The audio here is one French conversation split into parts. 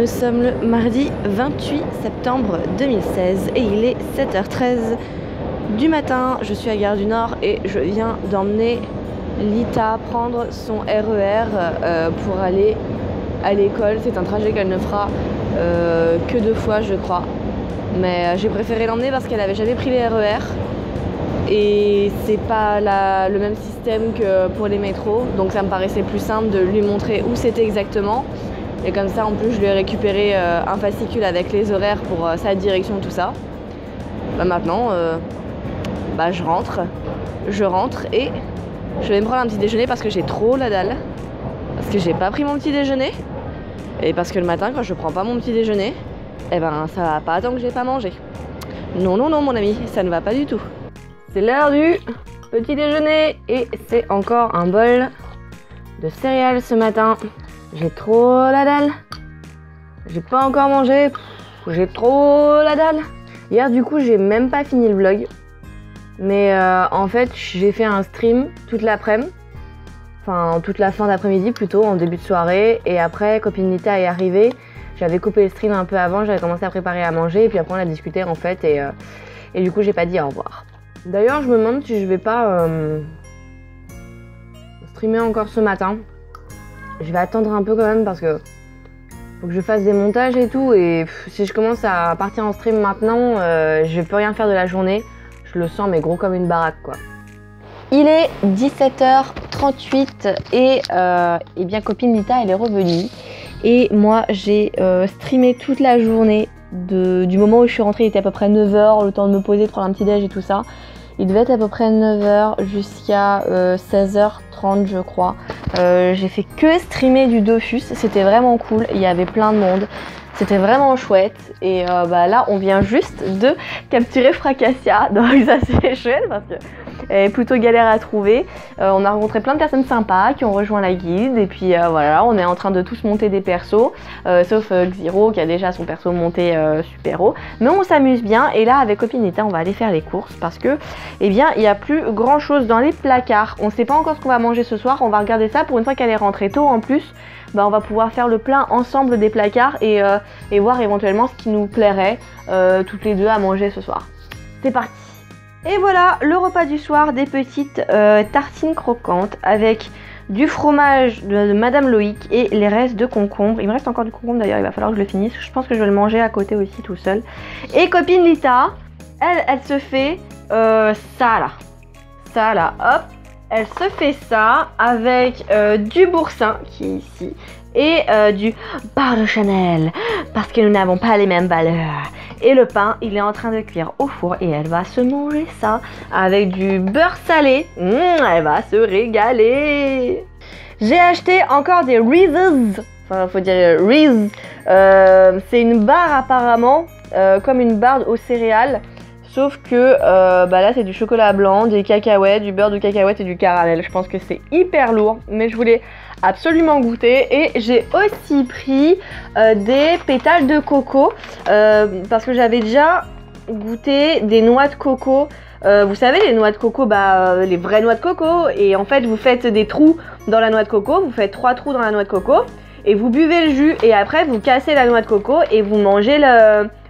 Nous sommes le mardi 28 septembre 2016 et il est 7h13 du matin. Je suis à Gare du Nord et je viens d'emmener Lita prendre son RER pour aller à l'école. C'est un trajet qu'elle ne fera que 2 fois je crois. Mais j'ai préféré l'emmener parce qu'elle n'avait jamais pris les RER. Et c'est pas le même système que pour les métros. Donc ça me paraissait plus simple de lui montrer où c'était exactement. Et comme ça, en plus, je lui ai récupéré un fascicule avec les horaires pour sa direction, tout ça. Maintenant, je rentre et je vais me prendre un petit déjeuner parce que j'ai trop la dalle. Parce que j'ai pas pris mon petit déjeuner. Et parce que le matin, quand je prends pas mon petit déjeuner, eh ben, ça va pas tant que j'ai pas mangé. Non, non, non, mon ami, ça ne va pas du tout. C'est l'heure du petit déjeuner et c'est encore un bol de céréales ce matin. J'ai trop la dalle. J'ai pas encore mangé. J'ai trop la dalle. Hier, du coup, j'ai même pas fini le vlog. Mais en fait, j'ai fait un stream toute l'après-midi. Enfin, toute la fin d'après-midi plutôt, en début de soirée. Et après, copine Lita est arrivée. J'avais coupé le stream un peu avant. J'avais commencé à préparer à manger. Et puis après, on a discuté en fait. Et du coup, j'ai pas dit au revoir. D'ailleurs, je me demande si je vais pas streamer encore ce matin. Je vais attendre un peu quand même parce que faut que je fasse des montages et tout. Et si je commence à partir en stream maintenant, je peux rien faire de la journée. Je le sens mais gros comme une baraque quoi. Il est 17h38 et bien copine Lita elle est revenue. Et moi j'ai streamé toute la journée. Du moment où je suis rentrée, il était à peu près 9h, le temps de me poser, de prendre un petit déj et tout ça. Il devait être à peu près 9h jusqu'à 16h30 je crois. J'ai fait que streamer du Dofus, c'était vraiment cool, il y avait plein de monde. C'était vraiment chouette et là on vient juste de capturer Fracassia, donc ça c'est chouette parce que elle est plutôt galère à trouver. On a rencontré plein de personnes sympas qui ont rejoint la guilde et puis voilà, on est en train de tous monter des persos, sauf Xiro qui a déjà son perso monté super haut. Mais on s'amuse bien et là avec copine Lita on va aller faire les courses parce que il n'y a plus grand chose dans les placards. On sait pas encore ce qu'on va manger ce soir, on va regarder ça pour une fois qu'elle est rentrée tôt en plus. On va pouvoir faire le plein ensemble des placards et voir éventuellement ce qui nous plairait toutes les deux à manger ce soir. C'est parti! Et voilà le repas du soir, des petites tartines croquantes avec du fromage de Madame Loïc et les restes de concombre. Il me reste encore du concombre d'ailleurs, il va falloir que je le finisse. Je pense que je vais le manger à côté aussi tout seul. Et copine Lita, elle se fait ça là, hop. Elle se fait ça avec du boursin qui est ici et du beurre de Chanel parce que nous n'avons pas les mêmes valeurs. Et le pain, il est en train de cuire au four et elle va se manger ça avec du beurre salé. Elle va se régaler. J'ai acheté encore des Reese's. Enfin, faut dire Reese's. C'est une barre apparemment, comme une barre aux céréales. Sauf que là c'est du chocolat blanc, des cacahuètes, du beurre de cacahuète et du caramel. Je pense que c'est hyper lourd, mais je voulais absolument goûter. Et j'ai aussi pris des pétales de coco parce que j'avais déjà goûté des noix de coco. Vous savez les noix de coco, les vraies noix de coco. Et en fait vous faites des trous dans la noix de coco, vous faites 3 trous dans la noix de coco. Et vous buvez le jus et après vous cassez la noix de coco et vous mangez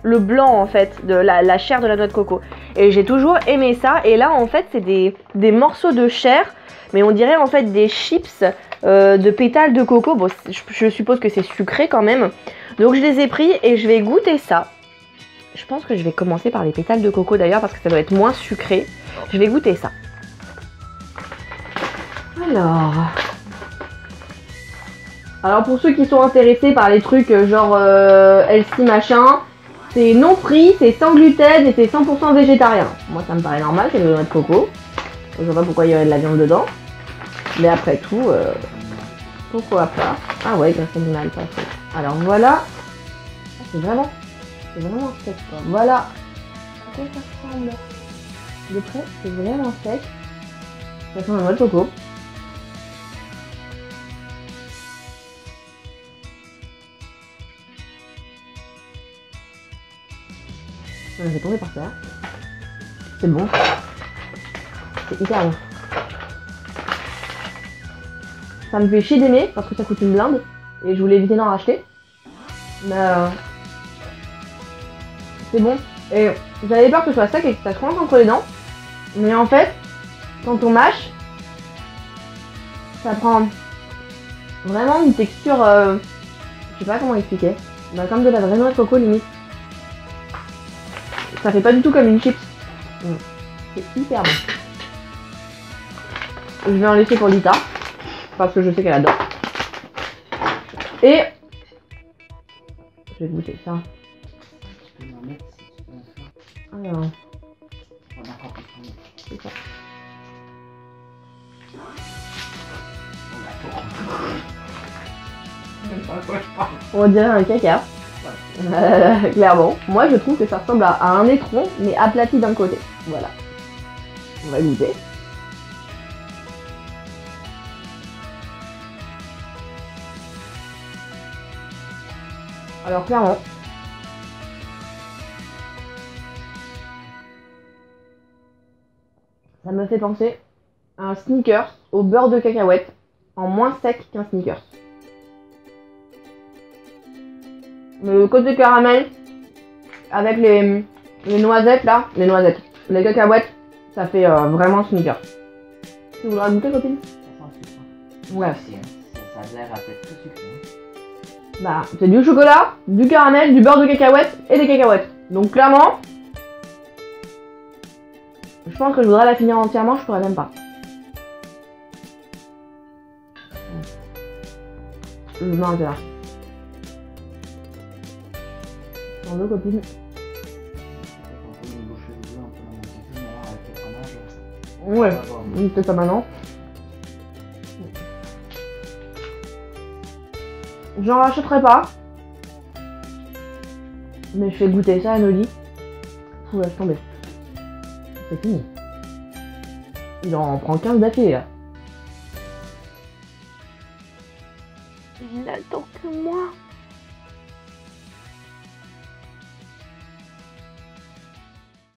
le blanc en fait, de la chair de la noix de coco. Et j'ai toujours aimé ça. Et là en fait c'est des morceaux de chair, mais on dirait en fait des chips de pétales de coco. Bon je suppose que c'est sucré quand même. Donc je les ai pris et je vais goûter ça. Je pense que je vais commencer par les pétales de coco d'ailleurs parce que ça doit être moins sucré. Je vais goûter ça. Alors pour ceux qui sont intéressés par les trucs genre healthy machin, c'est non frit, c'est sans gluten et c'est 100% végétarien. Moi ça me paraît normal, c'est de la noix de coco. Je vois pas pourquoi il y aurait de la viande dedans. Mais après tout, pourquoi pas. Ah ouais, graisse animale, pas fait. Alors voilà. C'est vraiment sec quoi. Voilà. À quoi ça ressemble? De près, c'est vraiment sec. Ça sent la noix de coco. Je vais tomber par terre. C'est bon. C'est hyper bon. Ça me fait chier d'aimer parce que ça coûte une blinde et je voulais éviter d'en racheter. Mais c'est bon. Et j'avais peur que ce soit sec et que ça se coince entre les dents. Mais en fait, quand on mâche, ça prend vraiment une texture, je sais pas comment expliquer, bah, comme de la vraie noix de coco limite. Ça fait pas du tout comme une chips. C'est hyper bon. Je vais en laisser pour Lita, parce que je sais qu'elle adore. Et je vais goûter ça. Tu peux m'en mettre si tu veux faire. Alors, On a encore plus de c'est ça. On dirait un caca. Clairement. Moi je trouve que ça ressemble à un étron, mais aplati d'un côté. Voilà. On va goûter. Alors clairement, ça me fait penser à un Snickers au beurre de cacahuète, en moins sec qu'un Snickers. Le côté caramel, avec les noisettes là, les cacahuètes, ça fait vraiment Snickers. Tu voudras goûter, copine? Ouais. Ça a l'air à être tout sucré. Bah, c'est du chocolat, du caramel, du beurre de cacahuète et des cacahuètes. Donc clairement, je pense que je voudrais la finir entièrement, je pourrais même pas. Je mange là. T'en veux, copine? Ouais, peut-être pas maintenant. J'en rachèterai pas. Mais je fais goûter ça à Noli. Tout laisse tomber. C'est fini. Il en prend 15 d'affilée là. Il n'attend que moi.